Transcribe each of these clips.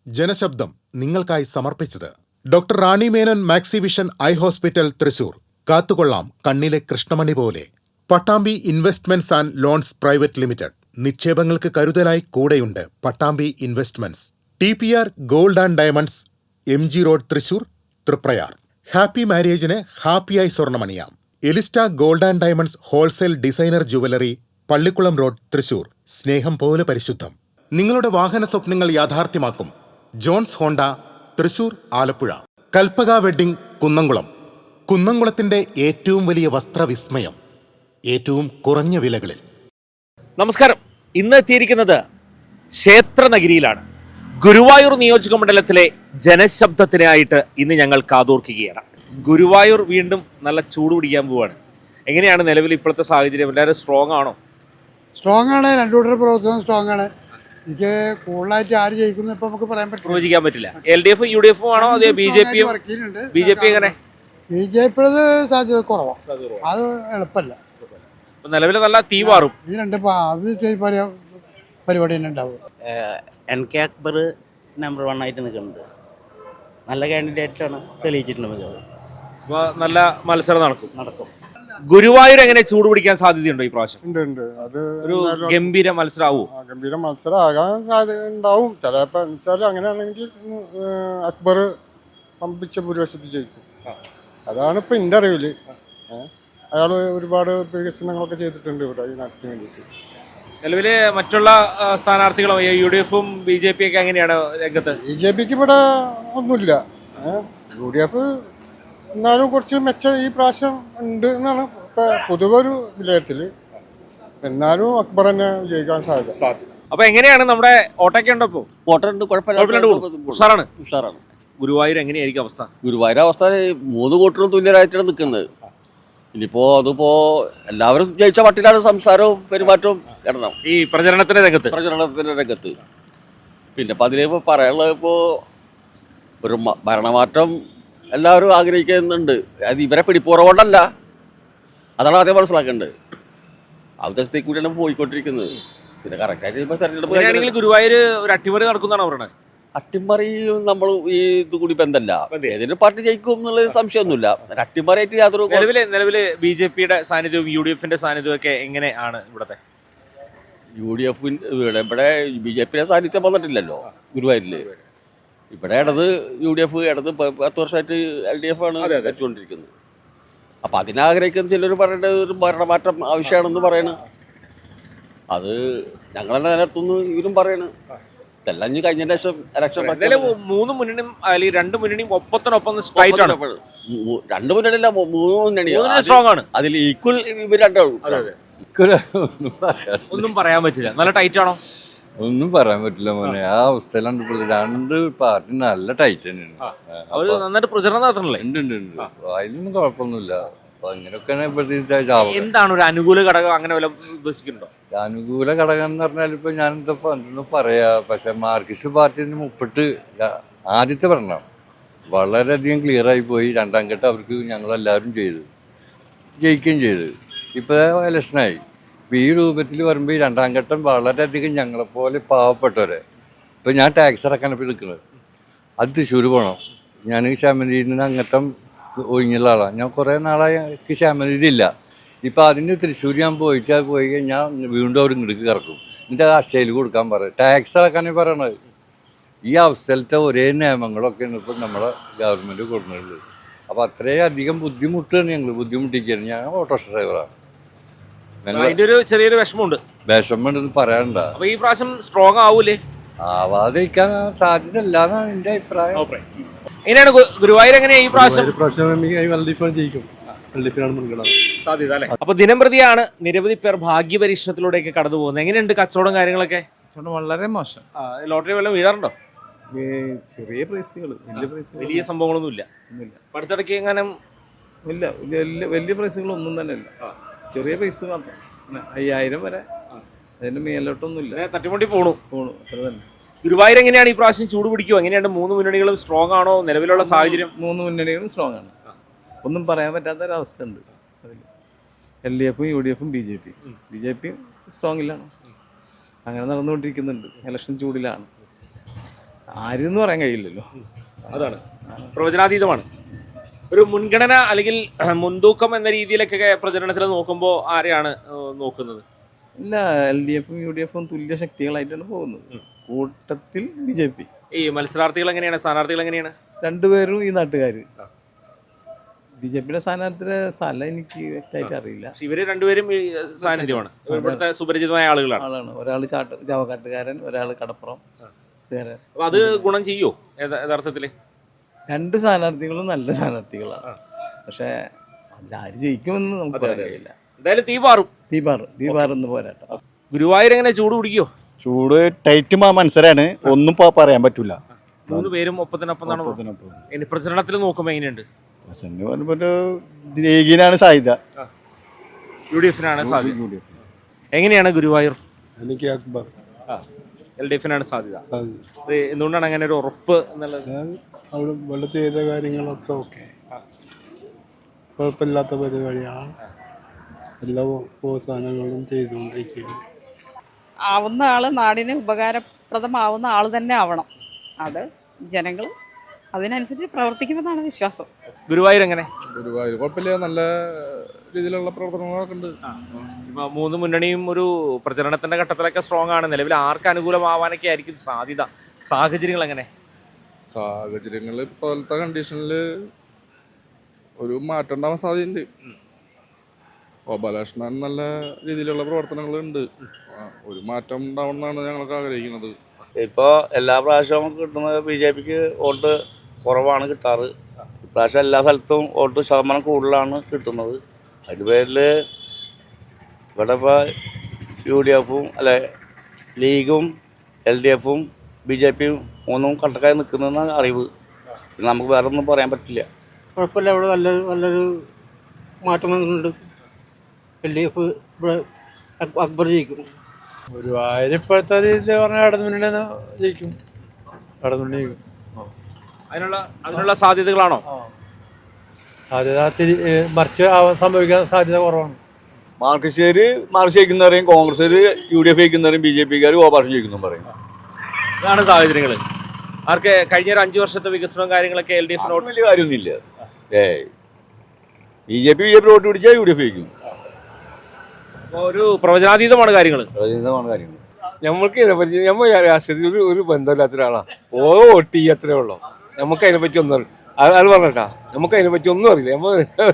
ജനശബ്ദം നിങ്ങൾക്കായി സമർപ്പിച്ചത് doctor Rani Menon Maxivision eye hospital Thrissur. കാത്തുകൊള്ളാം കണ്ണിലെ കൃഷ്ണമണി പോലെ. Pattambi investments and loans private limited. നിക്ഷേപങ്ങൾക്ക് കരുതലായി കൂടെയുണ്ട് Pattambi investments. TPR gold and diamonds, MG road Thrissur, Triprayar. Happy മാരേജിന് ഹാപ്പിയായി സ്വർണ്ണമണിയാം. Elista gold and diamonds wholesale designer jewellery, Pallikkulam road Thrissur. സ്നേഹം പോലെ പരിശുദ്ധം. നിങ്ങളുടെ വാഹന സ്വപ്നങ്ങൾ യാഥാർത്ഥ്യമാക്കും Johns Honda, Thrissur, Alappuzha. Kalpaka wedding, Kunnamkulam. കുന്നംകുളത്തിന്റെ ഏറ്റവും വലിയ വസ്ത്രവിസ്മയം, ഏറ്റവും കുറഞ്ഞ വിലകളിൽ. നമസ്കാരം. ഇന്ന് എത്തിയിരിക്കുന്നത് ക്ഷേത്രനഗരിയിലാണ്. ഗുരുവായൂർ നിയോജക മണ്ഡലത്തിലെ ജനശബ്ദത്തിനായിട്ട് ഇന്ന് ഞങ്ങൾ കാതോർക്കുകയാണ്. ഗുരുവായൂർ വീണ്ടും നല്ല ചൂട് പിടിക്കാൻ പോവാണ്. എങ്ങനെയാണ് നിലവിൽ ഇപ്പോഴത്തെ സാഹചര്യം? എല്ലാവരും സ്ട്രോങ് ആണോ? സ്ട്രോങ് ആണ്. രണ്ടുകൂട്ടരുടെ പ്രവർത്തനം സ്ട്രോങ് ആണ്. എനിക്ക് കൂടുതലായിട്ട് ആര് ജയിക്കുന്നു ഇപ്പൊ നമുക്ക് പറയാൻ പറ്റില്ല, പ്രവചിക്കാൻ പറ്റില്ല. LDF ഉം UDF ഉം ആണോ അതോ BJP? BJP എങ്ങനെ? BJP സാധ്യത കുറവാണ്. അത് എളുപ്പമല്ല. നിലവിൽ നല്ല തീ മാറും. ഈ രണ്ട് പരിപാടി തന്നെ ഉണ്ടാവും. NK അക്ബർ നമ്പർ 1 ആയിട്ട് നിൽക്കുന്നുണ്ട്. നല്ല കാൻഡിഡേറ്റാണ്, തെളിയിച്ചിട്ടുണ്ട്. നല്ല മത്സരം നടക്കും. ഗുരുവായൂർ എങ്ങനെ ചൂട് പിടിക്കാൻ സാധ്യതയുണ്ടോ ഈ പ്രാവശ്യം? ഉണ്ട്. അത് ഒരു ഗംഭീര മത്സരമാവോ? ഗംഭീര മത്സരമാകാൻ സാധ്യത ഉണ്ടാവും. ചിലപ്പോ വെച്ചാൽ അങ്ങനെയാണെങ്കിൽ അക്ബർ പമ്പിച്ച ഭൂരിപക്ഷത്തിൽ ജയിക്കും. അതാണ് ഇപ്പൊ എന്റെ അറിവില്. അയാള് ഒരുപാട് വികസനങ്ങളൊക്കെ ചെയ്തിട്ടുണ്ട് ഇവിടെ ഈ നാട്ടിന് വേണ്ടിയിട്ട്. നിലവില് മറ്റുള്ള സ്ഥാനാർത്ഥികളും UDF ഉം BJP ഒക്കെ എങ്ങനെയാണ് രംഗത്ത്? BJPക്ക് ഇവിടെ ഒന്നുമില്ല. UDF എന്നാലും കുറച്ച് മെച്ചം ഈ പ്രാവശ്യം ഉണ്ട് എന്നാണ് ഇപ്പൊ പൊതുവെ ഒരു വിലയിരുത്തല്. എന്നാലും അക്ബർ തന്നെ ജയിക്കാൻ സാധ്യത. അപ്പൊ എങ്ങനെയാണ് നമ്മുടെ ഓട്ടൊക്കെ ഉണ്ടോ? ഇപ്പൊ വോട്ടുണ്ട്, ഉഷാറാണ്. ഉഷാറാണ്. ഗുരുവായൂർ എങ്ങനെയായിരിക്കും അവസ്ഥ? ഗുരുവായൂർ അവസ്ഥ 3 വോട്ടിനും തുല്യരായിട്ടാണ് നിൽക്കുന്നത്. ഇനിയിപ്പോ അതിപ്പോ എല്ലാവരും ജയിച്ച പട്ടിലാണ് സംസാരവും പെരുമാറ്റവും ഇടണം ഈ പ്രചരണത്തിന്റെ രംഗത്ത്. പിന്നെ ഇപ്പൊ അതിലിപ്പോ പറയാനുള്ളത് ഇപ്പോ ഒരു ഭരണമാറ്റം എല്ലാവരും ആഗ്രഹിക്കുന്നുണ്ട്. അത് ഇവരെ പിടിപ്പുറകൊണ്ടല്ല, അതാണ് ആദ്യം മനസ്സിലാക്കേണ്ടത്. ആ ഉദ്ദേശത്തേക്ക് കൂടിയാണ് പോയിക്കൊണ്ടിരിക്കുന്നത്. പിന്നെ കറക്റ്റായിട്ട് ഇപ്പൊ തെരഞ്ഞെടുപ്പ് ഗുരുവായൂർ ഒരു അട്ടിമറി നടക്കുന്നതാണ് പറയുന്നത്. അട്ടിമറി നമ്മൾ ഈ ഇത് കൂടി ബന്ധമല്ല. ഏതൊരു പാർട്ടി ജയിക്കും എന്നുള്ള സംശയമൊന്നുമില്ല. അട്ടിമറിയായിട്ട് യാതൊരു നിലവില് BJPയുടെ സാന്നിധ്യവും UDFന്റെ സാന്നിധ്യവും ഒക്കെ എങ്ങനെയാണ് ഇവിടത്തെ? UDF ഇവിടെ BJPയുടെ സാന്നിധ്യം വന്നിട്ടില്ലല്ലോ ഗുരുവായൂരില്. ഇവിടെ ഇടത് UDF, ഇടത് 10 വർഷമായിട്ട് LDF ആണ് വെച്ചുകൊണ്ടിരിക്കുന്നത്. അപ്പൊ അതിനാഗ്രഹിക്കുന്ന ചിലർ പറയേണ്ടത് ഒരു ഭരണമാറ്റം ആവശ്യമാണെന്ന് പറയണ്. അത് ഞങ്ങളെന്നെ നിലനിർത്തുന്നു ഇവരും പറയണ്. ഇതെല്ലാം കഴിഞ്ഞ ശേഷം ഇലക്ഷൻ 3 മുന്നണിയും അല്ലെങ്കിൽ 2 മുന്നണിയും ഒപ്പത്തിനൊപ്പം സ്ട്രൈറ്റ് ആണ്. 2 മുന്നണിയല്ല, 3 മുന്നണി സ്ട്രോങ് ആണ്. അതിൽ ഈക്വൽ ഇവർ രണ്ടാവും. ഒന്നും പറയാൻ പറ്റില്ല. നല്ല ടൈറ്റ് ആണോ? ഒന്നും പറയാൻ പറ്റില്ല മോനെ. ആ അവസ്ഥയിലാണ് 2 പാർട്ടി നല്ല ടൈറ്റ് തന്നെയാണ്. അവര് നന്നായിട്ട് പ്രചരണം നടത്തണല്ലേ? ഉണ്ട്. അതിലൊന്നും കുഴപ്പമൊന്നുമില്ല. അങ്ങനെയൊക്കെയാണ് ഇപ്പോഴത്തെ. എന്താണ് ഒരു അനുകൂല ഘടകം? അങ്ങനെ വല്ല ഉദ്ദേശിക്കുന്നുണ്ടോ? അനുകൂല ഘടകം എന്ന് പറഞ്ഞാൽ ഇപ്പൊ ഞാൻ എന്തെന്ന് പറയാ. പക്ഷെ മാർക്സിസ്റ്റ് പാർട്ടിന് മുപ്പിട്ട് ആദ്യത്തെ ഭരണം വളരെയധികം ക്ലിയർ ആയി പോയി. 2ാം ഘട്ടം അവർക്ക് ഞങ്ങളെല്ലാവരും ജയിക്കുകയും ചെയ്ത്. ഇപ്പൊ ഇലക്ഷനായി. ഇപ്പൊ ഈ രൂപത്തിൽ വരുമ്പോൾ ഈ 2ാം ഘട്ടം വളരെയധികം ഞങ്ങളെപ്പോലെ പാവപ്പെട്ടവരെ. ഇപ്പൊ ഞാൻ ടാക്സ് അടക്കാനപ്പോൾ നിൽക്കുന്നത്. അത് തൃശ്ശൂർ പോകണം. ഞാൻ ക്ഷേമനിധിയിൽ നിന്ന് അങ്ങത്തം ഒഴിഞ്ഞുള്ള ആളാണ്. ഞാൻ കുറേ നാളായി ക്ഷേമനിധി ഇല്ല. ഇപ്പം അതിന് തൃശ്ശൂർ ഞാൻ പോയി കഴിഞ്ഞാൽ വീണ്ടും അവർ ഇങ്ങോട്ട് കറക്കും. എന്നിട്ട് അക്ഷയയിൽ കൊടുക്കാൻ പറയും. ടാക്സ് അടക്കാനേ പറയണത്. ഈ അവസ്ഥയിലത്തെ ഒരേ നിയമങ്ങളൊക്കെയാണ് ഇപ്പം നമ്മുടെ ഗവൺമെൻറ് കൊടുക്കുന്നത്. അപ്പോൾ അത്രയധികം ബുദ്ധിമുട്ടാണ് ഞങ്ങൾ ബുദ്ധിമുട്ടിക്കുകയാണ്. ഞാൻ ഓട്ടോറിക്ഷ ഡ്രൈവറാണ്. ഒരു ചെറിയൊരു വിഷമമുണ്ടെന്ന് പറയാനുണ്ട. അപ്പൊ ഈ പ്രാവശ്യം സ്ട്രോങ് ആവൂലേ? ആവാതിരിക്കാൻ സാധ്യത ഇല്ല എന്നാണ് എൻ്റെ അഭിപ്രായം. എങ്ങനെയാണ് ഗുരുവായൂർ എങ്ങനെയാ ഈ പ്രാവശ്യം? ജയിക്കും. സാധ്യത അല്ലേ? അപ്പൊ ദിനം പ്രതിയാണ് നിരവധി പേർ ഭാഗ്യപരീക്ഷണത്തിലൂടെയൊക്കെ കടന്നു പോകുന്നത്. എങ്ങനെയുണ്ട് കച്ചവടം കാര്യങ്ങളൊക്കെ? വളരെ മോശം. ലോട്ടറി വല്ലതും വീഴാറുണ്ടോ? ചെറിയ പ്രൈസുകൾ, വലിയ സംഭവങ്ങളൊന്നും ഇല്ല. അടുത്തിടയ്ക്ക് എങ്ങനെ? ഇല്ല, വലിയ പ്രൈസുകളൊന്നും തന്നെ ഇല്ല. ചെറിയ പ്രൈസ് മാത്രം. 5000 വരെ. അതിന്റെ മേലോട്ടൊന്നും ഇല്ല. തട്ടിമുട്ടി പോണു അത്ര തന്നെ. ഗുരുവായൂർ എങ്ങനെയാണ് ഈ പ്രാവശ്യം ചൂട് പിടിക്കുമോ? എങ്ങനെയാണ്? 3 മുന്നണികളും സ്ട്രോങ് ആണോ? നിലവിലുള്ള സാഹചര്യം 3 മുന്നണികളും സ്ട്രോങ് ആണ്. ഒന്നും പറയാൻ പറ്റാത്ത ഒരവസ്ഥ ഉണ്ട്. LDF ഉം UDF ഉം BJP സ്ട്രോങ്ങിലാണ്. അങ്ങനെ നടന്നുകൊണ്ടിരിക്കുന്നുണ്ട്. ഇലക്ഷൻ ചൂടിലാണ്. ആരെന്ന് പറയാൻ കഴിയില്ലല്ലോ. അതാണ് പ്രവചനാതീതമാണ്. ഒരു മുൻഗണന അല്ലെങ്കിൽ മുൻതൂക്കം എന്ന രീതിയിലൊക്കെ പ്രചരണത്തിൽ നോക്കുമ്പോൾ ആരെയാണ് നോക്കുന്നത്? ഇല്ല, LDFും UDFും തുല്യ ശക്തികളായിട്ടാണ് പോകുന്നത്. കൂട്ടത്തിൽ BJP. ഈ മത്സരാർത്ഥികൾ എങ്ങനെയാണ്, സ്ഥാനാർത്ഥികൾ എങ്ങനെയാണ്? രണ്ടുപേരും ഈ നാട്ടുകാർ. BJPയുടെ സ്ഥാനാർത്ഥിയുടെ സ്ഥലം എനിക്ക് വ്യക്തമായിട്ട് അറിയില്ല. ഇവര് രണ്ടുപേരും ഈ സാന്നിധ്യമാണ്, ഇവിടുത്തെ സുപരിചിതമായ ആളുകളാണ്. ഒരാൾ ചാവക്കാട്ടുകാരൻ, ഒരാൾ കടപ്പുറം. അപ്പൊ അത് ഗുണം ചെയ്യോ യഥാർത്ഥത്തില്? രണ്ട് സ്ഥാനാർത്ഥികളും നല്ല സ്ഥാനാർത്ഥികളാണ്. പക്ഷെ അതിലാര് ജയിക്കുമെന്ന് നമുക്ക് പറയാൻ കഴിയില്ല. എന്തായാലും തീപാറുന്ന പോരാട്ടം. ഗുരുവായൂർ എങ്ങനെ ചൂട് പിടിക്കോ? ചൂട് ടൈറ്റ് മത്സരമാണ്, ഒന്നും പറയാൻ പറ്റൂല. 3 പേരും ഒപ്പത്തിനൊപ്പം ഇനി പ്രചരണത്തിൽ നോക്കുമ്പോ എങ്ങനെയുണ്ട്? ലീഗിനാണ് സാധ്യത, UDFനാണ് സാധ്യത. എങ്ങനെയാണ് ഗുരുവായൂർ? എനിക്ക് അക്ബർ. LDFനാണ് സാധ്യത. എന്തുകൊണ്ടാണ് അങ്ങനെ ഒരു ഉറപ്പ് എന്നുള്ളത്? അവിടെ വെള്ളത്തിൽ ചെയ്ത കാര്യങ്ങളൊക്കെ ഓക്കെ, കുഴപ്പമില്ലാത്ത പരിപാടിയാണ്. എല്ലാ പ്രോത്സാഹനങ്ങളും ചെയ്തുകൊണ്ടിരിക്കുകയാണ്. ആവുന്ന ആള് നാടിന് ഉപകാരപ്രദമാവുന്ന ആൾ തന്നെ ആവണം. അത് ജനങ്ങൾ അതിനനുസരിച്ച് പ്രവർത്തിക്കുമെന്നാണ് വിശ്വാസം. ഗുരുവായൂർ എങ്ങനെ? ഗുരുവായൂർ കുഴപ്പമില്ല, നല്ല രീതിയിലുള്ള പ്രവർത്തനങ്ങളൊക്കെ ഉണ്ട്. ഇപ്പൊ 3 മുന്നണിയും ഒരു പ്രചരണത്തിന്റെ ഘട്ടത്തിലൊക്കെ സ്ട്രോങ് ആണ്. നിലവിൽ ആർക്ക് അനുകൂലമാവാനൊക്കെ ആയിരിക്കും സാധ്യത? സാഹചര്യങ്ങൾ എങ്ങനെ? സാഹചര്യങ്ങൾ ഇപ്പോഴത്തെ കണ്ടീഷനിൽ ഒരു മാറ്റം ഉണ്ടാവാൻ സാധ്യതയുണ്ട്. ഗോപാലകൃഷ്ണൻ നല്ല രീതിയിലുള്ള പ്രവർത്തനങ്ങളുണ്ട്. ഒരു മാറ്റം ഉണ്ടാവണമെന്നാണ് ഞങ്ങൾക്ക് ആഗ്രഹിക്കുന്നത്. ഇപ്പോൾ എല്ലാ പ്രാവശ്യവും കിട്ടുന്നത് BJPക്ക് വോട്ട് കുറവാണ് കിട്ടാറ്. ഇപ്രാവശ്യം എല്ലാ സ്ഥലത്തും വോട്ട് ശതമാനം കൂടുതലാണ് കിട്ടുന്നത്. അതിൻ്റെ പേരിൽ ഇവിടെ ഇപ്പോൾ UDFും ലീഗും LDFും BJPയും ഒന്നും കട്ടക്കായി നിൽക്കുന്നതെന്നാണ് അറിവ്. നമുക്ക് വേറെ ഒന്നും പറയാൻ പറ്റില്ല. കുഴപ്പമില്ല, ഇവിടെ നല്ലൊരു മാറ്റം വന്നിട്ടുണ്ട്. LDF ഇവിടെ അക്ബർ ജയിക്കും. ഗുരുവായൂർ ഇപ്പോഴത്തെ രീതിയിൽ പറഞ്ഞാൽ ഇടതുമുന്നണി ജയിക്കും. ഇടതുമുന്നണി ജയിക്കും. അതിനുള്ള സാധ്യതകളാണോ? സാധ്യത മറിച്ച് സംഭവിക്കാൻ സാധ്യത കുറവാണ്. മാർക്സിസ്റ്റുകാര് മാർക്സ് ജയിക്കുന്നവരെയും കോൺഗ്രസ്സുകാർ UDF ജയിക്കുന്നവരെയും BJPക്കാർ ഗോപാലകൃഷ്ണൻ ജയിക്കുന്നു പറയും. ഇതാണ് സാഹചര്യങ്ങൾ. ആർക്ക് കഴിഞ്ഞ ഒരു 5 വർഷത്തെ വികസനവും കാര്യങ്ങളൊക്കെ LDF വലിയ കാര്യമൊന്നുമില്ല. BJP വോട്ട് പിടിച്ചാൽ UDF ജയിക്കും. ഒരു പ്രവചനാതീതമാണ് കാര്യങ്ങൾ. നമ്മൾക്ക് ഇതിനെപ്പറ്റി നമ്മൾ രാഷ്ട്രീയത്തിൽ ഒരു ബന്ധമില്ലാത്ത ഒരാളാണ്. ഓരോ വോട്ട് അത്രേ ഉള്ളൂ. നമുക്ക് അതിനെപ്പറ്റി ഒന്നും അത് പറഞ്ഞാ നമുക്ക് അതിനെപ്പറ്റി ഒന്നും അറിയില്ല.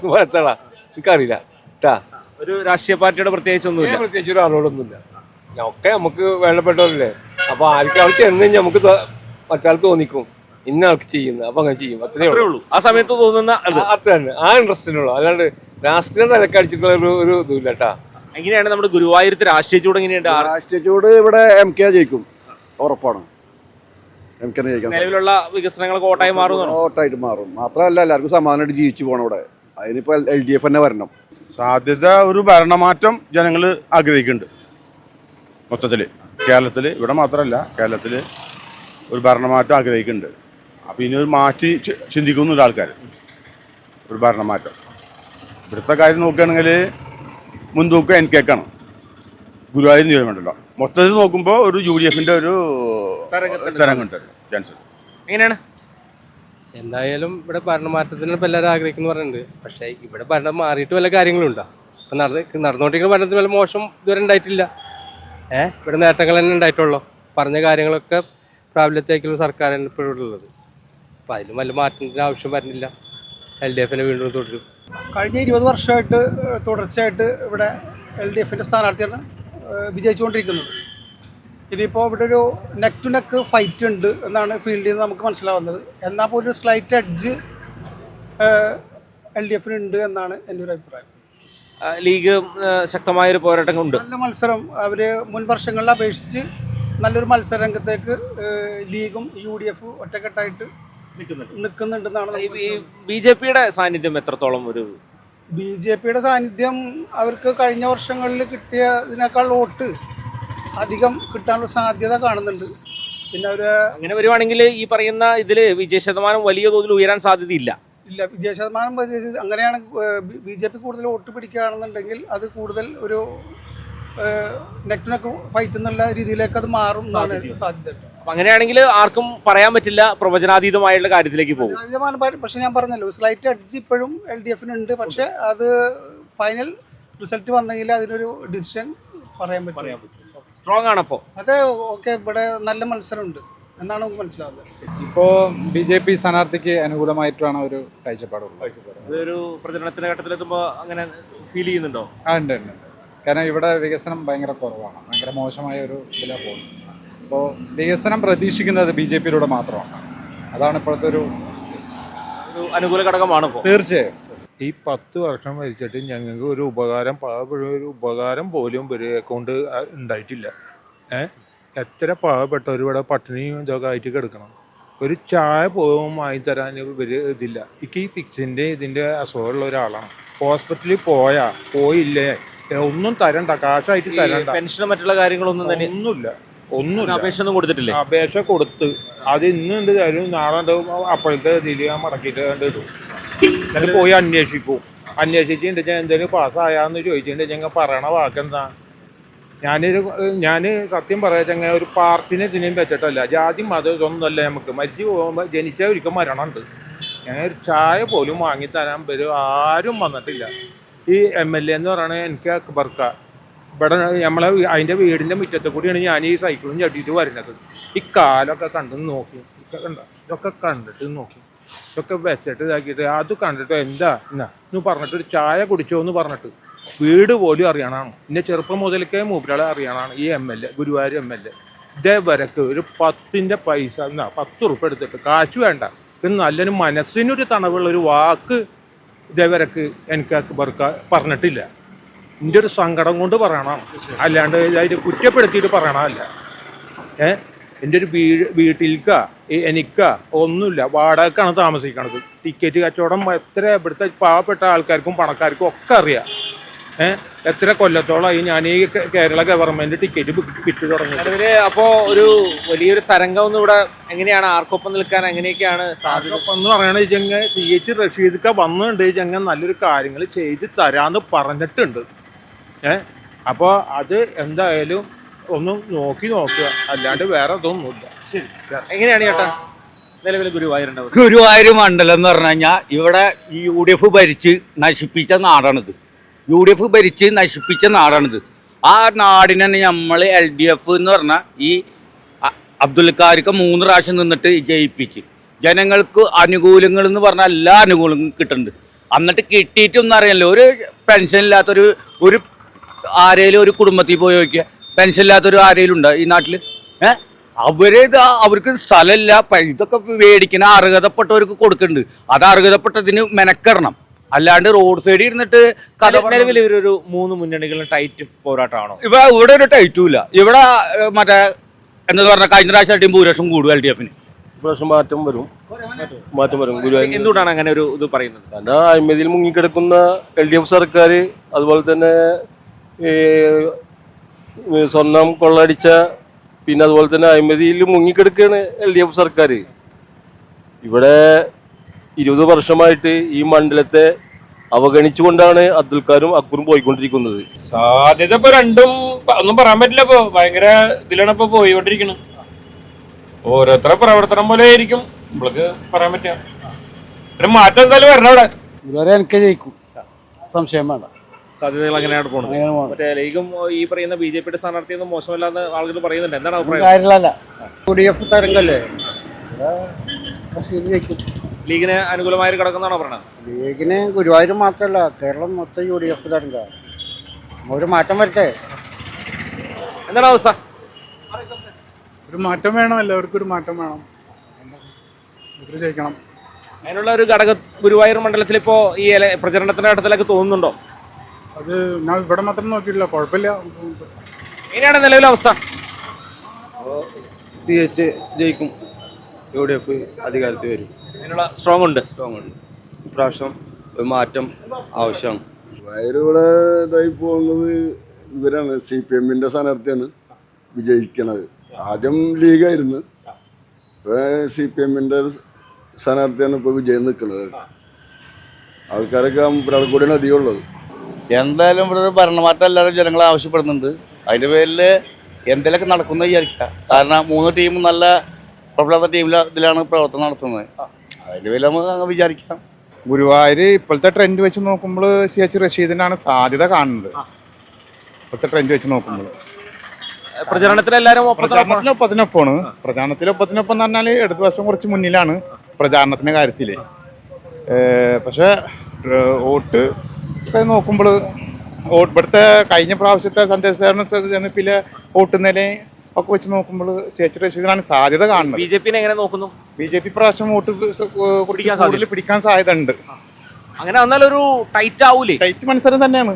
നമ്മൾ എത്താളാ എനിക്കറിയില്ല കേട്ടാ. ഒരു രാഷ്ട്രീയ പാർട്ടിയുടെ പ്രത്യേകിച്ച് ഒരാളോടൊന്നുമില്ല. ഒക്കെ നമുക്ക് വേണ്ടപ്പെട്ടവരല്ലേ. അപ്പൊ ആൾക്ക് എന്ന് നമുക്ക് മറ്റാൾ തോന്നിക്കും ഇന്ന ആൾക്ക് ചെയ്യുന്നത്, അപ്പൊ അങ്ങനെ ചെയ്യും. അത്രേ ഉള്ളൂ. ആ സമയത്ത് തോന്നുന്ന അത്ര തന്നെ, ആ ഇൻട്രസ്റ്റിനുള്ളൂ. അല്ലാണ്ട് രാഷ്ട്രീയ നിലക്കടിച്ചിട്ടുള്ള ഒരു ഇതുമില്ല കേട്ടാ. എങ്ങനെയാണ് നമ്മുടെ ഗുരുവായൂരത്തെ രാഷ്ട്രീയ ചൂട് എങ്ങനെയുണ്ട്? രാഷ്ട്രീയ ചൂട് ഇവിടെ MK ജയിക്കും, ഉറപ്പാണ്. MK ജയിക്കാം. നിലവിലുള്ള വികസനങ്ങൾ കോട്ടായി മാറും. ഓട്ടായിട്ട് മാറും. മാത്രമല്ല എല്ലാവർക്കും സമാധാനമായിട്ട് ജീവിച്ചു പോകണം ഇവിടെ. അതിനിപ്പോൾ LDF തന്നെ വരണം. സാധ്യത ഒരു ഭരണമാറ്റം ജനങ്ങൾ ആഗ്രഹിക്കുന്നുണ്ട്. മൊത്തത്തിൽ കേരളത്തിൽ, ഇവിടെ മാത്രമല്ല കേരളത്തിൽ ഒരു ഭരണമാറ്റം ആഗ്രഹിക്കുന്നുണ്ട്. അപ്പോൾ ഇനി ഒരു മാറ്റി ചിന്തിക്കുന്നുണ്ട് ആൾക്കാർ. ഒരു ഭരണമാറ്റം ഇവിടുത്തെ കാര്യം നോക്കുകയാണെങ്കിൽ മുൻതൂക്കം NKക്കാണ്. ഗുരുവായൂർ നിയമമണ്ടല്ലോ മൊത്തത്തിൽ നോക്കുമ്പോൾ ഒരു UDFന്റെ ഒരു തരംഗുണ്ട് ചാൻസ്. എങ്ങനെയാണ്? എന്തായാലും ഇവിടെ ഭരണമാറ്റത്തിന് ഇപ്പം എല്ലാവരും ആഗ്രഹിക്കുന്നു പറയുന്നുണ്ട്. പക്ഷേ ഇവിടെ ഭരണം മാറിയിട്ട് വല്ല കാര്യങ്ങളുണ്ടോ? ഇപ്പം നടന്നുകൊണ്ടിരിക്കുന്ന ഭരണത്തിന് വല്ല മോശം ഇതുവരെ ഉണ്ടായിട്ടില്ല. ഇവിടെ നേട്ടങ്ങൾ തന്നെ ഉണ്ടായിട്ടുള്ളൂ. പറഞ്ഞ കാര്യങ്ങളൊക്കെ പ്രാബല്യത്തേക്കുള്ള സർക്കാരാണ് ഇപ്പോഴുള്ളത്. അപ്പം അതിലും വല്ല മാറ്റത്തിന് ആവശ്യം വരുന്നില്ല. LDFനെ വീണ്ടും തുടരും. കഴിഞ്ഞ 20 വർഷമായിട്ട് തുടർച്ചയായിട്ട് ഇവിടെ LDFന്റെ സ്ഥാനാർത്ഥിയാണ് വിജയിച്ചുകൊണ്ടിരിക്കുന്നത്. ഇനിയിപ്പോൾ ഇവിടെ ഒരു നെക്ക് ടു നെക്ക് ഫൈറ്റ് ഉണ്ട് എന്നാണ് ഫീൽഡിൽ നിന്ന് നമുക്ക് മനസ്സിലാവുന്നത്. എന്നാൽ പോലും ഒരു സ്ലൈറ്റ് എഡ്ജ് LDFന് ഉണ്ട് എന്നാണ് എൻ്റെ ഒരു അഭിപ്രായം. ലീഗ് ശക്തമായൊരു പോരാട്ടം ഉണ്ട്. നല്ല മത്സരം അവർ മുൻ വർഷങ്ങളിലെ അപേക്ഷിച്ച് നല്ലൊരു മത്സര രംഗത്തേക്ക് ലീഗും UDF ഒറ്റക്കെട്ടായിട്ട് നിൽക്കുന്നുണ്ടെന്നാണ്. BJPയുടെ സാന്നിധ്യം എത്രത്തോളം? ഒരു BJPയുടെ സാന്നിധ്യം അവർക്ക് കഴിഞ്ഞ വർഷങ്ങളിൽ കിട്ടിയതിനേക്കാൾ വോട്ട് അധികം കിട്ടാനുള്ള സാധ്യത കാണുന്നുണ്ട്. പിന്നെ അങ്ങനെ വരുവാണെങ്കിൽ ഈ പറയുന്ന ഇതിൽ വിജയ ശതമാനം വലിയ തോതിൽ ഉയരാൻ സാധ്യതയില്ല. വിജയ ശതമാനം അങ്ങനെയാണ്. BJP കൂടുതൽ വോട്ട് പിടിക്കുകയാണെന്നുണ്ടെങ്കിൽ അത് കൂടുതൽ ഒരു നെക്ക് ടു നെക്ക് ഫൈറ്റ് എന്നുള്ള രീതിയിലേക്ക് അത് മാറും എന്നാണ് സാധ്യത. അപ്പൊ അങ്ങനെയാണെങ്കിൽ ആർക്കും പറയാൻ പറ്റില്ല, പ്രവചനാതീതമായുള്ള കാര്യത്തിലേക്ക് പോകും. പക്ഷെ ഞാൻ പറഞ്ഞല്ലോ സ്ലൈറ്റ് എഡ്ജ് ഇപ്പോഴും LDF ഉണ്ട്. പക്ഷെ അത് ഫൈനൽ റിസൾട്ട് വന്നെങ്കിൽ അതിനൊരു ഡിസിഷൻ പറയാൻ പറ്റും. സ്ട്രോങ് ആണപ്പോ അത് ഓക്കെ, ഇവിടെ നല്ല മത്സരമുണ്ട് എന്നാണ് നമുക്ക് മനസ്സിലാവുന്നത്. ഇപ്പോൾ BJP സ്ഥാനാർത്ഥിക്ക് അനുകൂലമായിട്ടാണ് ഒരു കാഴ്ചപ്പാടുള്ളത്. ഇതൊരു പ്രചരണത്തിന്റെ ഘട്ടത്തിലെത്തുമ്പോൾ അങ്ങനെ ഫീൽ ചെയ്യുന്നുണ്ടോ? ഉണ്ട്. കാരണം ഇവിടെ വികസനം ഭയങ്കര കുറവാണ്, ഭയങ്കര മോശമായ ഒരു ഇതിലാണ് പോകുന്നത്. അപ്പോൾ വികസനം പ്രതീക്ഷിക്കുന്നത് BJPയിലൂടെ മാത്രമാണ്. അതാണ് ഇപ്പോഴത്തെ ഒരു അനുകൂല ഘടകമാണ് ഇപ്പോൾ. തീർച്ചയായും ഈ 10 വർഷം ഭരിച്ചിട്ട് ഞങ്ങൾക്ക് ഒരു ഉപകാരം പോലും ഇവരെ കൊണ്ട് ഉണ്ടായിട്ടില്ല. എത്ര പാവപ്പെട്ടവർ ഇവിടെ പട്ടിണിയും ഇതൊക്കെ ആയിട്ട് കിടക്കണം. ഒരു ചായ പോകും വാങ്ങി തരാൻ ഇവർ ഇതില്ല. ഈ പിക്സിൻ്റെ ഇതിൻ്റെ അസുഖമുള്ള ഒരാളാണ്. ഹോസ്പിറ്റലിൽ പോയില്ലേ ഒന്നും തരണ്ട, കാശായിട്ട് തരണ്ട. പെൻഷനും മറ്റുള്ള കാര്യങ്ങളൊന്നും തന്നെ ഒന്നുമില്ല. അപേക്ഷ ഒന്നും കൊടുത്തിട്ടില്ലേ? അപേക്ഷ കൊടുത്ത് അത് ഇന്ന് എന്ത് തരും, നാളെ അപ്പോഴത്തെ ഇതിൽ മടക്കിയിട്ട് ഇടും. എന്നിട്ട് പോയി അന്വേഷിച്ചിട്ട് എന്തെങ്കിലും പാസ്സായാന്ന് ചോദിച്ചിട്ട് ഞങ്ങൾ പറയണ വാക്കെന്താ? ഞാൻ സത്യം പറയാ, ഒരു പാർട്ടിനെ ഇതിനും വെച്ചിട്ടല്ല, ജാതി മതം ഇതൊന്നുമല്ല. നമുക്ക് മരിച്ചു പോകുമ്പോൾ ജനിച്ച ഒരിക്കൽ മരണമുണ്ട്. ഞങ്ങൾ ഒരു ചായ പോലും വാങ്ങിത്തരാൻ വരും ആരും വന്നിട്ടില്ല. ഈ MLA എന്ന് പറയുന്നത് എനിക്ക് അക്ബർക്ക. ഇവിടെ നമ്മളെ അതിൻ്റെ വീടിൻ്റെ മുറ്റത്ത് കൂടിയാണ് ഞാൻ ഈ സൈക്കിളും ചട്ടിയിട്ട് വരുന്നത്. ഈ കാലൊക്കെ കണ്ടു നോക്കി, ഇതൊക്കെ കണ്ടിട്ട് നോക്കി, ഇതൊക്കെ വെച്ചിട്ട് ഇതാക്കിയിട്ട് അത് കണ്ടിട്ട് എന്താ എന്ന് പറഞ്ഞിട്ട് ഒരു ചായ കുടിച്ചോ എന്ന് പറഞ്ഞിട്ട് വീട് പോലും അറിയണമാണ്. എൻ്റെ ചെറുപ്പം മുതൽക്കേ മൂപ്പരാളെ അറിയണമാണ് ഈ MLA, ഗുരുവായൂർ MLA. ഇതേവരക്ക് ഒരു 10ൻ്റെ പൈസ 10 ഉറുപ്പ് എടുത്തിട്ട് കാശ് വേണ്ട, നല്ലൊരു മനസ്സിനൊരു തണവുള്ളൊരു വാക്ക് ഇതേവരക്ക് എനിക്ക് അക്ബർക്ക പറഞ്ഞിട്ടില്ല. എൻ്റെ ഒരു സങ്കടം കൊണ്ട് പറയണം, അല്ലാണ്ട് അതിൽ കുറ്റപ്പെടുത്തിയിട്ട് പറയണമല്ല. എൻ്റെ ഒരു വീട്ടിൽക്ക എനിക്ക ഒന്നുമില്ല, വാടകക്കാണ് താമസിക്കണത്. ടിക്കറ്റ് കച്ചവടം എത്ര ഇവിടുത്തെ പാവപ്പെട്ട ആൾക്കാർക്കും പണക്കാർക്കും ഒക്കെ അറിയാം. എത്ര കൊല്ലത്തോളമായി ഞാൻ ഈ കേരള ഗവൺമെന്റ് ടിക്കറ്റ് വിറ്റ് തുടങ്ങിയത്. അപ്പോ ഒരു വലിയൊരു തരംഗം ഒന്നും ഇവിടെ എങ്ങനെയാണ് ആർക്കൊപ്പം നിൽക്കാൻ എങ്ങനെയൊക്കെയാണ് സാധ്യത എന്ന് പറയണത്? ചെങ്ങ CH റഷീദൊക്കെ വന്നിട്ടുണ്ട്, ചെങ്ങ നല്ലൊരു കാര്യങ്ങൾ ചെയ്ത് തരാന്ന് പറഞ്ഞിട്ടുണ്ട്. അപ്പോൾ അത് എന്തായാലും ഒന്ന് നോക്കുക, അല്ലാണ്ട് വേറെ ഇതൊന്നുമില്ല. എങ്ങനെയാണ് ചേട്ടാ നിലവിൽ ഗുരുവായൂർ മണ്ഡലം എന്ന് പറഞ്ഞു കഴിഞ്ഞാൽ ഇവിടെ UDF ഭരിച്ച് നശിപ്പിച്ച നാടാണിത്. UDF ഭരിച്ച് നശിപ്പിച്ച നാടാണിത്. ആ നാടിനെ നമ്മൾ LDF എന്ന് പറഞ്ഞാൽ ഈ അബ്ദുൽക്കാർക്ക് 3 പ്രാവശ്യം നിന്നിട്ട് ജയിപ്പിച്ച് ജനങ്ങൾക്ക് അനുകൂലങ്ങൾ എന്ന് പറഞ്ഞാൽ എല്ലാ അനുകൂലങ്ങളും കിട്ടുന്നുണ്ട്. എന്നിട്ട് കിട്ടിയിട്ടൊന്നും അറിയാമല്ലോ. ഒരു പെൻഷൻ ഇല്ലാത്തൊരു ആരേലും ഒരു കുടുംബത്തിൽ പോയി നോക്കിയാൽ പെൻഷൻ ഇല്ലാത്തൊരു ആരേലും ഉണ്ടോ ഈ നാട്ടിൽ? അവർക്ക് സ്ഥലമില്ല, ഇതൊക്കെ മേടിക്കുന്ന അർഹതപ്പെട്ടവർക്ക് കൊടുക്കുന്നുണ്ട്. അത് അർഹതപ്പെട്ടതിന് മെനക്കെടണം, അല്ലാണ്ട് റോഡ് സൈഡിൽ ഇരുന്നിട്ട് നിലവിൽ ഇവരൊരു 3 മുന്നണികളും ടൈറ്റ് പോരാട്ടമാണോ? ഇവിടെ ഒരു ടൈറ്റും ഇല്ല. ഇവിടെ മറ്റേ എന്താ പറഞ്ഞാൽ കഴിഞ്ഞ പ്രാവശ്യം ഭൂരിപക്ഷം കൂടും LDFന്. ഇപ്രാവശ്യം മാറ്റം വരും. ഗുരുവായൂർ എന്തുകൊണ്ടാണ് അങ്ങനെ ഒരു ഇത് പറയുന്നത്? കാരണം അഴിമതിയിൽ മുങ്ങിക്കിടക്കുന്ന LDF സർക്കാർ, അതുപോലെ തന്നെ സ്വർണം കൊള്ളടിച്ച, പിന്നെ അതുപോലെ തന്നെ അഴിമതിയിൽ മുങ്ങിക്കിടക്കുകയാണ് LDF സർക്കാർ. ഇവിടെ 20 വർഷമായിട്ട് ഈ മണ്ഡലത്തെ അവഗണിച്ചുകൊണ്ടാണ് അബ്ദുൽക്കാരും അക്ബറും പോയിക്കൊണ്ടിരിക്കുന്നത്. സാധ്യത ഇപ്പൊ രണ്ടും ഒന്നും പറയാൻ പറ്റില്ല. ഇപ്പൊ ഭയങ്കര ഇതിലാണ് ഇപ്പൊ പോയിക്കൊണ്ടിരിക്കുന്നത്. ഓരോരുത്തരുടെ പ്രവർത്തനം പോലെ ആയിരിക്കും നമ്മൾക്ക് പറയാൻ പറ്റുക. ഒരു മാറ്റം എന്തായാലും വരണം അവിടെ. ഇതുവരെ എനിക്ക് ജയിക്കും, സംശയം വേണ്ട. സാധ്യതകൾ അങ്ങനെയാണ് പോകുന്നത്. മറ്റേ ലീഗും ഈ പറയുന്ന BJPയുടെ സ്ഥാനാർത്ഥിയൊന്നും മോശമല്ലാന്ന് ആളുകൾ പറയുന്നുണ്ട്. എന്താണ് അഭിപ്രായം? UDF തരംഗല്ലേ, ലീഗിന് അനുകൂലമായി കിടക്കുന്നതാണോ പറയണത്? ലീഗിന് ഗുരുവായൂർ മാത്രമല്ല, കേരളം മൊത്തം UDF തരംഗ. ഒരു മാറ്റം വരട്ടെ. എന്താണ് അവസ്ഥ? ഒരു മാറ്റം വേണം, എല്ലാവർക്കും ഒരു മാറ്റം വേണം, ജയിക്കണം. അതിനുള്ള ഒരു ഘടകം ഗുരുവായൂർ മണ്ഡലത്തിൽ ഇപ്പോ ഈ പ്രചരണത്തിന്റെ ഘട്ടത്തിലൊക്കെ തോന്നുന്നുണ്ടോ? അത് ഞാൻ ഇവിടെ മാത്രം നോക്കിയിട്ടില്ല, കുഴപ്പമില്ല. എങ്ങനെയാണ് നിലവിലെ അവസ്ഥ? CH ജയിക്കും, UDF അധികാരത്തിൽ വരും. അതിനുള്ള സ്ട്രോങ് ഉണ്ട്. ഇപ്രാവശ്യം ഒരു മാറ്റം ആവശ്യമാണ്. ഇവിടെ ഇതായി പോകുന്നത് ഇവരാണ്, CPMന്റെ സ്ഥാനാർത്ഥിയാണ് വിജയിക്കണത്. ആദ്യം ലീഗായിരുന്നു, ഇപ്പൊ CPMന്റെ സ്ഥാനാർത്ഥിയാണ് ഇപ്പൊ വിജയം നിൽക്കുന്നത്. ആൾക്കാരൊക്കെ ഒരാൾ കൂടിയാണ് അധികം ഉള്ളത്. എന്തായാലും ഇവിടെ ഒരു ഭരണമാറ്റം എല്ലാവരും ജനങ്ങൾ ആവശ്യപ്പെടുന്നുണ്ട്. അതിൻ്റെ പേരിൽ എന്തെങ്കിലുമൊക്കെ നടക്കുന്ന വിചാരിക്കുക. കാരണം 3 ടീമും നല്ല പ്രബലപ്പെട്ട ഇതിലാണ് പ്രവർത്തനം നടത്തുന്നത്. അതിൻ്റെ പേരിൽ നമുക്ക് അങ്ങ് വിചാരിക്കാം. ഗുരുവായൂർ ഇപ്പോഴത്തെ ട്രെൻഡ് വെച്ച് നോക്കുമ്പോൾ CH റഷീദിനാണ് സാധ്യത കാണുന്നത്. ഇപ്പോഴത്തെ ട്രെൻഡ് വെച്ച് നോക്കുമ്പോൾ പ്രചരണത്തിൽ എല്ലാവരും ഒപ്പത്തിനൊപ്പമാണ്. പ്രചാരണത്തിലൊപ്പത്തിനൊപ്പം എന്ന് പറഞ്ഞാൽ ഇടത് വശം കുറച്ച് മുന്നിലാണ് പ്രചാരണത്തിൻ്റെ കാര്യത്തിൽ. പക്ഷേ വോട്ട് ഒക്കെ നോക്കുമ്പോൾ ഇവിടുത്തെ കഴിഞ്ഞ പ്രാവശ്യത്തെ തെരഞ്ഞെടുപ്പിലെ വോട്ട് നിലയും ഒക്കെ വെച്ച് നോക്കുമ്പോൾ CH റഷീദിനാണ് സാധ്യത കാണുന്നത്. BJP എങ്ങനെ നോക്കുന്നു? BJP പ്രാവശ്യം വോട്ട് കൂടുതൽ പിടിക്കാൻ സാധ്യത ഉണ്ട്. അങ്ങനെ വന്നാൽ ഒരു ടൈറ്റ് ആവൂലേ? ടൈറ്റ് മത്സരം തന്നെയാണ്.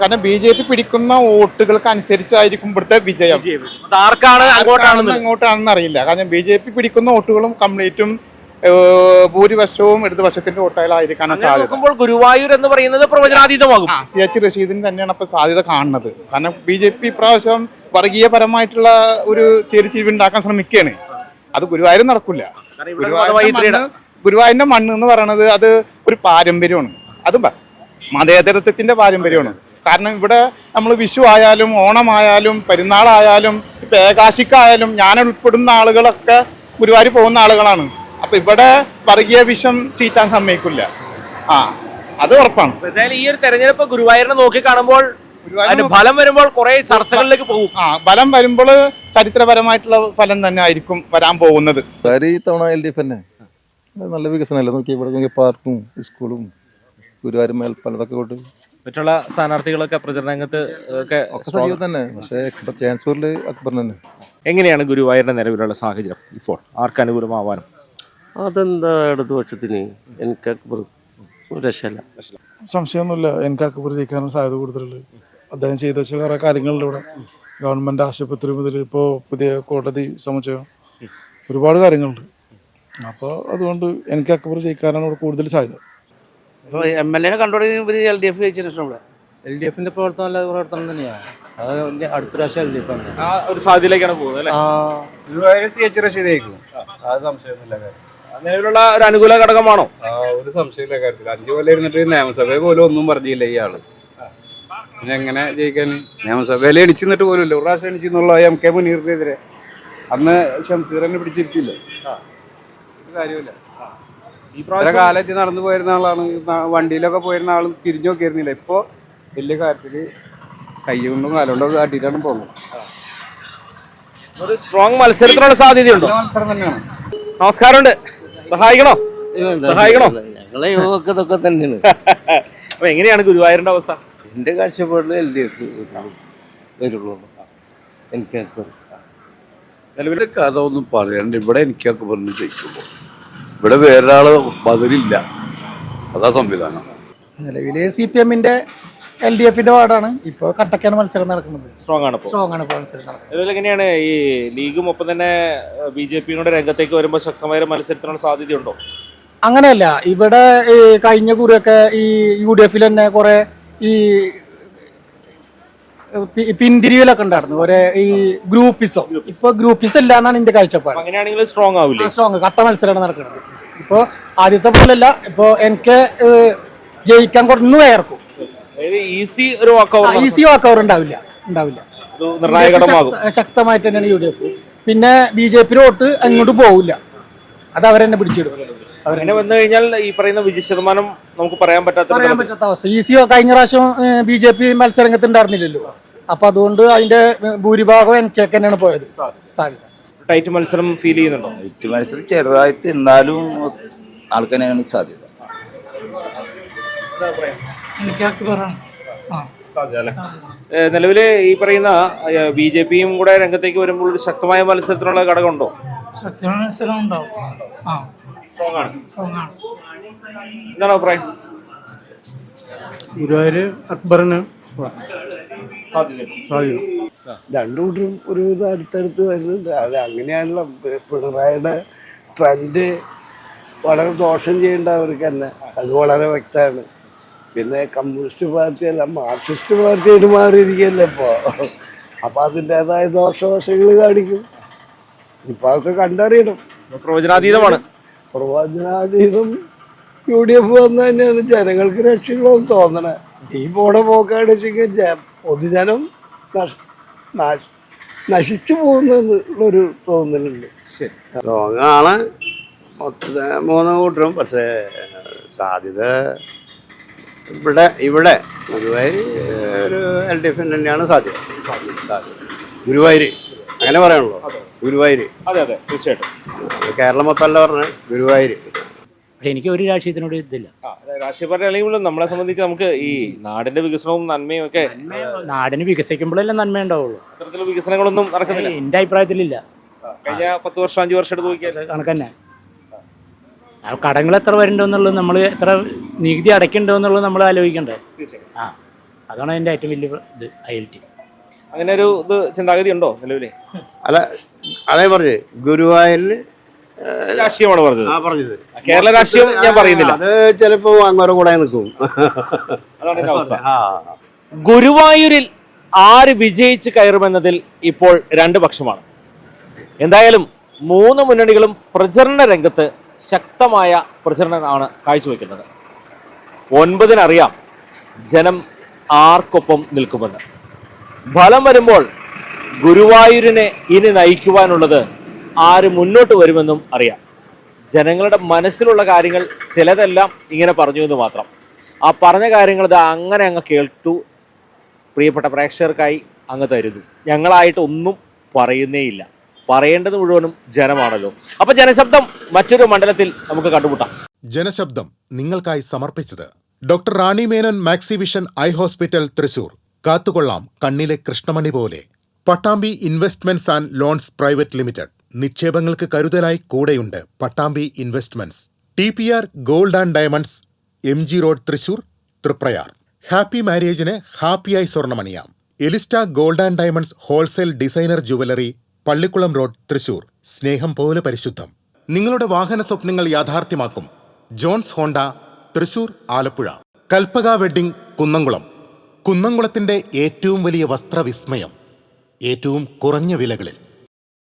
കാരണം BJP പിടിക്കുന്ന വോട്ടുകൾക്ക് അനുസരിച്ചായിരിക്കും ഇവിടുത്തെ വിജയം. അങ്ങോട്ടാണെന്ന് അറിയില്ല. കാരണം BJP പിടിക്കുന്ന വോട്ടുകളും കംപ്ലീറ്റും ഭൂരിപക്ഷവും ഇടതുപക്ഷത്തിന്റെ വോട്ടുകളായിരിക്കാൻ സാധ്യത. ഗുരുവായൂർ എന്ന് പറയുന്നത് പ്രവചനാതീതമാകും. CH റഷീദിന് തന്നെയാണ് ഇപ്പൊ സാധ്യത കാണുന്നത്. കാരണം BJP പ്രാവശ്യം വർഗീയപരമായിട്ടുള്ള ഒരു ചേരിചീവ് ഉണ്ടാക്കാൻ ശ്രമിക്കുകയാണ്. അത് ഗുരുവായൂർ നടക്കില്ല. ഗുരുവായൂരിന്റെ മണ്ണ് എന്ന് പറയുന്നത് അത് ഒരു പാരമ്പര്യമാണ്. അതും മതേതരത്വത്തിന്റെ പാരമ്പര്യമാണ്. കാരണം ഇവിടെ നമ്മൾ വിഷു ആയാലും ഓണമായാലും പെരുന്നാളായാലും ഇപ്പൊ ഏകാശിക്കായാലും ഞാൻ ഉൾപ്പെടുന്ന ആളുകളൊക്കെ ഗുരുവായൂർ പോകുന്ന ആളുകളാണ്. അപ്പൊ ഇവിടെ വർഗീയ വിഷം ചീറ്റാൻ സമ്മതിക്കില്ല. അത് ഉറപ്പാണ്. ഈ ഒരു തെരഞ്ഞെടുപ്പ് ഗുരുവായൂരിനെ നോക്കി കാണുമ്പോൾ ഫലം വരുമ്പോൾ കുറെ ചർച്ചകളിലേക്ക് പോകും. ഫലം വരുമ്പോൾ ചരിത്രപരമായിട്ടുള്ള ഫലം തന്നെ ആയിരിക്കും വരാൻ പോകുന്നത്. ഇത്തവണ LDF തന്നെ നല്ല വികസനമല്ലേ. നോക്കി ഇവിടെ പാർക്കും സ്കൂളും ഗുരുവായൂർ മേൽപ്പാലത്തൊക്കെ കൊണ്ട് മറ്റുള്ള സ്ഥാനാർത്ഥികളൊക്കെ പ്രചരണരംഗത്ത് തന്നെ. പക്ഷേ ചാൻസൂരിൽ അക്ബർ തന്നെ. എങ്ങനെയാണ് ഗുരുവായൂരിന്റെ നിലവിലുള്ള സാഹചര്യം ഇപ്പോൾ? ആർക്ക് അനുകൂലമാവാനും? അതെന്താ ഇടതുപക്ഷത്തിന് എനിക്ക് അക്ബർ രക്ഷയില്ല. സംശയമൊന്നുമില്ല. എനിക്ക് അക്ബർ ജയിക്കാനും സാധ്യത കൂടുതലുള്ളത്. അദ്ദേഹം ചെയ്തു വെച്ച കുറേ കാര്യങ്ങളുണ്ട്. ഇവിടെ ഗവൺമെൻറ് ആശുപത്രി മുതൽ ഇപ്പോൾ പുതിയ കോടതി സമുച്ചയം ഒരുപാട് കാര്യങ്ങളുണ്ട്. അപ്പോൾ അതുകൊണ്ട് എനിക്ക് അക്ബർ ജയിക്കാനാണ് ഇവിടെ കൂടുതൽ സാധ്യത. ഇപ്പോൾ MLA കണ്ടോടെ ഇവർ LDF ജയിച്ചിട്ടുണ്ട്. ഇവിടെ LDFന്റെ പ്രവർത്തനം നല്ല പ്രവർത്തനം തന്നെയാണ്. അത് അടുത്ത പ്രാവശ്യം LDF ആണ്. ആ ഒരു സാധ്യതയിലേക്കാണ് പോകുന്നത്. CH റഷീദ് ജയിക്കും. അത് സംശയമൊന്നുമില്ല. നിലവിലുള്ള ഒരു അനുകൂല ഘടകമാണോ? ഒരു സംശയമില്ല കാര്യത്തിൽ. 5 കൊല്ലം ഇരുന്നിട്ട് നിയമസഭയിൽ പോലും ഒന്നും പറഞ്ഞില്ല ഇയാള്. പിന്നെ എങ്ങനെ ജയിക്കാൻ? നിയമസഭയിൽ എണിച്ചിട്ട് പോലും ഇല്ല. ഒരു പ്രാവശ്യം എണിച്ചെന്നുള്ള MK മുനീറിനെതിരെ അന്ന് ഷംസീറിനെ പിടിച്ചിരുത്തില്ല. കാര്യമില്ല. ഇത്ര കാലത്ത് നടന്നു പോയിരുന്ന ആളാണ്. വണ്ടിയിലൊക്കെ പോയിരുന്ന ആൾ തിരിഞ്ഞു നോക്കിയിരുന്നില്ല. ഇപ്പൊ വലിയ കാര്യത്തില് കൈ കൊണ്ടും കാലുകൊണ്ടും കാട്ടിയിട്ടാണ് പോകുന്നത്. ഒരു സ്ട്രോങ് മത്സരത്തിനുള്ള സാധ്യതയുണ്ടോ? മത്സരം തന്നെയാണ്. നമസ്കാരമുണ്ട്. സഹായിക്കണോ? ഞങ്ങളെ യോഗത്തൊക്കെ തന്നെയാണ്. അപ്പൊ എങ്ങനെയാണ് ഗുരുവായൂരിന്റെ അവസ്ഥ? എന്റെ കാഴ്ചപ്പാടിൽ LDF വരുള്ളൂ. എനിക്ക് നിലവിലെ കഥ ഒന്നും പറയണ്ട. ഇവിടെ എനിക്കൊക്കെ പറഞ്ഞു ജയിക്കുമ്പോൾ ഇവിടെ വേറൊരാള് ബദലില്ല. അതാ സംവിധാനം. നിലവിലെ CPMന്റെ LDFന്റെ വാർഡാണ്. ഇപ്പോൾ കട്ടക്കാണ് മത്സരം നടക്കുന്നത്. സ്ട്രോങ് ആണ് മത്സരം നടക്കുന്നത്. അതുപോലെ എങ്ങനെയാണ് ഈ ലീഗും ഒപ്പം തന്നെ BJPയുടെ രംഗത്തേക്ക് വരുമ്പോൾ ശക്തമായ മത്സരത്തിനുള്ള സാധ്യതയുണ്ടോ? അങ്ങനെയല്ല. ഇവിടെ കഴിഞ്ഞ കുറിയൊക്കെ ഈ UDF തന്നെ കുറെ ഈ പിന്തിരിയലൊക്കെ ഉണ്ടായിരുന്നു. ഒരേ ഈ ഗ്രൂപ്പിസോ. ഇപ്പൊ ഗ്രൂപ്പിസ് ഇല്ല എന്നാണ് എന്റെ കാഴ്ചപ്പാട്. അങ്ങനെയാണെങ്കിൽ സ്ട്രോങ് ആവില്ല. സ്ട്രോങ് കട്ട മത്സരമാണ് നടക്കുന്നത്. ഇപ്പൊ ആദ്യത്തെ പോലല്ല. ഇപ്പൊ എനിക്ക് ജയിക്കാൻ കുറഞ്ഞു വേർക്കും. ഈസി വാക്കവർ ഉണ്ടാവില്ല. ശക്തമായിട്ട് തന്നെയാണ് UDF. പിന്നെ BJP വോട്ട് അങ്ങോട്ട് പോവില്ല. അത് അവരെന്നെ പിടിച്ചെടുക്കും. അങ്ങനെ വന്നു കഴിഞ്ഞാൽ ഈ പറയുന്ന വിജയ ശതമാനം നമുക്ക് പറയാൻ പറ്റാത്ത അവസ്ഥ. കഴിഞ്ഞ പ്രാവശ്യം BJP മത്സരരംഗത്ത് ഉണ്ടായിരുന്നില്ലല്ലോ. അപ്പൊ അതുകൊണ്ട് അതിന്റെ ഭൂരിഭാഗം എനിക്ക് തന്നെയാണ് പോയത്. സാധ്യത ടൈറ്റ് മത്സരം ഫീൽ ചെയ്യുന്നുണ്ടോ? ടൈറ്റ് മത്സരം ചെറുതായിട്ട്, എന്നാലും ആൾക്കാരാണ് സാധ്യത. നിലവില് ഈ പറയുന്ന BJPയും കൂടെ രംഗത്തേക്ക് വരുമ്പോൾ ഒരു ശക്തമായ മത്സരത്തിനുള്ള ഘടകം ഉണ്ടോ? ശക്തമായ മത്സരം ഉണ്ടാവും. എന്താണ് അഭിപ്രായം? ഗുരുവായൂര് അക്ബറിന് രണ്ടുകൂട്ടരും ഒരുവിധം അടുത്തടുത്ത് വരുന്നുണ്ട്. അത് അങ്ങനെയാണല്ലോ. പിണറായിയുടെ ട്രെൻഡ് വളരെ ദോഷം ചെയ്യേണ്ട അവർക്ക് തന്നെ. അത് വളരെ വ്യക്തമാണ്. പിന്നെ കമ്മ്യൂണിസ്റ്റ് പാർട്ടിയല്ല മാർക്സിസ്റ്റ് പാർട്ടിയായിട്ട് മാറിയിരിക്കുകയല്ലേ ഇപ്പോൾ. അപ്പം അതിൻ്റെതായ ദോഷവശങ്ങൾ കാണിക്കും. ഇപ്പം അതൊക്കെ കണ്ടറിയണം. പ്രവചനാതീതമാണ്. പ്രവചനാതീതം UDF വന്നു തന്നെയാണ് ജനങ്ങൾക്ക് രക്ഷകളെന്ന് തോന്നണേ. ഈ പോണ പോക്കാണ് വെച്ചെങ്കിൽ പൊതുജനം നശിച്ചു പോകുന്നൊരു തോന്നലുണ്ട്. ലോങ്ങാണ് 3 കൂട്ടരും. പക്ഷേ സാധ്യത ഇവിടെ ഗുരുവായൂർ ഒരു LDF തന്നെയാണ് സാധ്യത. ഗുരുവായൂർ അങ്ങനെ പറയാനുള്ളൂ. ഗുരുവായൂർ അതെ അതെ തീർച്ചയായിട്ടും. കേരളം മൊത്തമല്ല പറഞ്ഞത്, ഗുരുവായൂർ. പക്ഷെ എനിക്ക് ഒരു രാഷ്ട്രീയത്തിനോട് ഇതില്ല. രാഷ്ട്രീയ പാർട്ടി അല്ലെങ്കിൽ നമ്മളെ സംബന്ധിച്ച് നമുക്ക് ഈ നാടിന്റെ വികസനവും നന്മയും ഒക്കെ നാടിന് വികസിക്കുമ്പോഴല്ലേ നന്മ ഉണ്ടാവുള്ളൂ. അത്തരത്തിലുള്ള വികസനങ്ങളൊന്നും നടക്കുന്നില്ല എന്റെ അഭിപ്രായത്തിലില്ല. കഴിഞ്ഞ 10 വർഷം 5 വർഷം എടുത്ത് നോക്കിയാൽ കണക്കന്നെ. കടങ്ങൾ എത്ര വരുന്നുണ്ടെന്നുള്ളത്, നമ്മൾ എത്ര നികുതി അടയ്ക്കുന്നുണ്ടോ എന്നുള്ളത് നമ്മൾ ആലോചിക്കണ്ടേ. ആ, അതാണ് അതിന്റെ ഏറ്റവും വലിയ ഇത് ഐഡന്റിറ്റി. അങ്ങനെ ഒരു ഇത് ചിന്താഗതി ഉണ്ടോ നിലവിലെ? അല്ല, അതേ പറഞ്ഞേ ഗുരുവായൂരിന് രാഷ്ട്രീയമാണ് പറഞ്ഞത്. പറഞ്ഞത് കേരള രാഷ്ട്രീയം ഞാൻ പറയുന്നില്ല. അത് ചിലപ്പോ അങ്ങോട്ട് കൂടെ നിൽക്കും. അതാണ് എന്റെ അവസ്ഥ. ഗുരുവായൂരിൽ ആര് വിജയിച്ച് കയറുമെന്നതിൽ ഇപ്പോൾ 2 പക്ഷമാണ്. എന്തായാലും 3 മുന്നണികളും പ്രചരണ രംഗത്ത് ശക്തമായ പ്രചരണമാണ് കാഴ്ചവെക്കുന്നത്. 9-ന് അറിയാം ജനം ആർക്കൊപ്പം നിൽക്കുമെന്ന്. ഫലം വരുമ്പോൾ ഗുരുവായൂരിനെ ഇനി നയിക്കുവാനുള്ളത് ആര് മുന്നോട്ട് വരുമെന്നും അറിയാം. ജനങ്ങളുടെ മനസ്സിലുള്ള കാര്യങ്ങൾ ചിലതെല്ലാം ഇങ്ങനെ പറഞ്ഞു എന്ന് മാത്രം. ആ പറഞ്ഞ കാര്യങ്ങൾ ഇത് അങ്ങനെ അങ്ങ് കേട്ടു പ്രിയപ്പെട്ട പ്രേക്ഷകർക്കായി അങ്ങ് തരുന്നു. ഞങ്ങളായിട്ട് ഒന്നും പറയുന്നേയില്ല. പറയേണ്ടത് മുഴുവനും ജനമാണല്ലോ. അപ്പൊ ജനശബ്ദം മറ്റൊരു മണ്ഡലത്തിൽ നമുക്ക് കണ്ടുമുട്ടാം. ജനശബ്ദം നിങ്ങൾക്കായി സമർപ്പിച്ചത് doctor Rani Menon Maxivision eye hospital Thrissur. കാത്തുകൊള്ളാം കണ്ണിലെ കൃഷ്ണമണി പോലെ. Pattambi investments and loans private limited. നിക്ഷേപങ്ങൾക്ക് കരുതലായി കൂടെയുണ്ട് Pattambi investments. TPR gold and diamonds, MG road Thrissur, Triprayar. Happy മാരേജിന് ഹാപ്പിയായി സ്വർണ്ണമണിയാം. Elista gold and diamonds wholesale designer jewellery, Pallikkulam road Thrissur. സ്നേഹം പോലെ പരിശുദ്ധം. നിങ്ങളുടെ വാഹന സ്വപ്നങ്ങൾ യാഥാർത്ഥ്യമാക്കും Johns Honda Thrissur, Alappuzha. Kalpaka wedding Kunnamkulam. കുന്നംകുളത്തിന്റെ ഏറ്റവും വലിയ വസ്ത്രവിസ്മയം ഏറ്റവും കുറഞ്ഞ വിലകളിൽ.